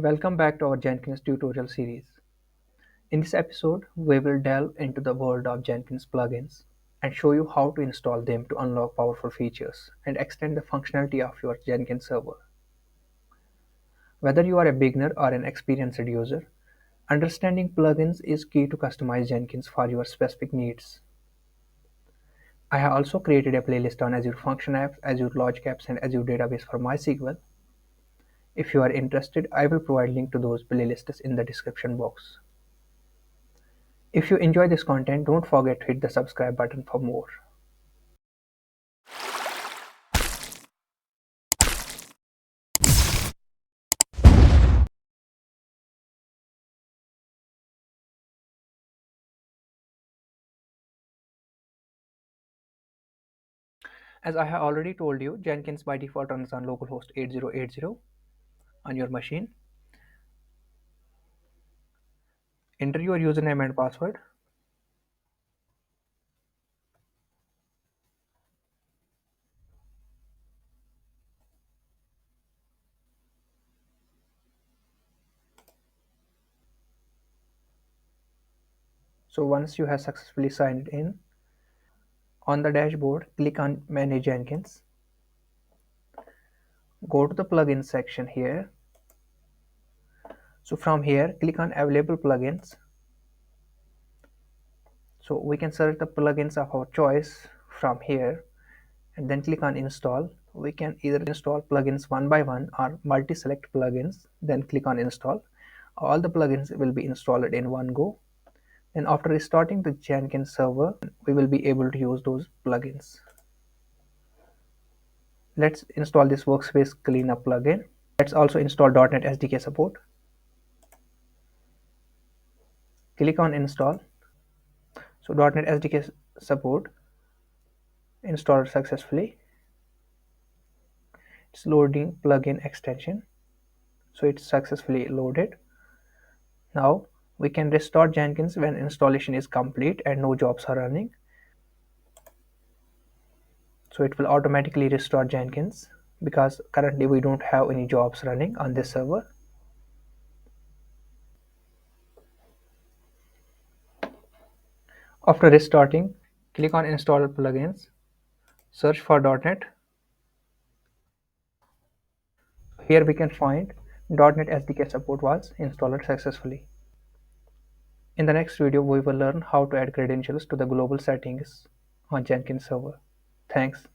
Welcome back to our Jenkins tutorial series. In this episode, we will delve into the world of Jenkins plugins and show you how to install them to unlock powerful features and extend the functionality of your Jenkins server. Whether you are a beginner or an experienced user, understanding plugins is key to customize Jenkins for your specific needs. I have also created a playlist on Azure Function Apps, Azure Logic Apps, and Azure Database for MySQL. If you are interested, I will provide link to those playlists in the description box. If you enjoy this content, don't forget to hit the subscribe button for more. As I have already told you, Jenkins by default runs on localhost 8080 on your machine. Enter your username and password. So once you have successfully signed in, on the dashboard, click on Manage Jenkins. Go to the plugins section here. So from here, click on Available Plugins. So we can search the plugins of our choice from here and then click on Install. We can either install plugins one by one or multi-select plugins, then click on Install. All the plugins will be installed in one go. Then after restarting the Jenkins server, we will be able to use those plugins. Let's install this workspace cleanup plugin. Let's also install .NET SDK support. Click on install. So .NET SDK support installed successfully. It's loading plugin extension. So it's successfully loaded. Now we can restart Jenkins when installation is complete and no jobs are running. So it will automatically restart Jenkins because currently we don't have any jobs running on this server. After restarting, click on Install Plugins, search for .NET. Here we can find .NET SDK support was installed successfully. In the next video, we will learn how to add credentials to the global settings on Jenkins server. Thanks.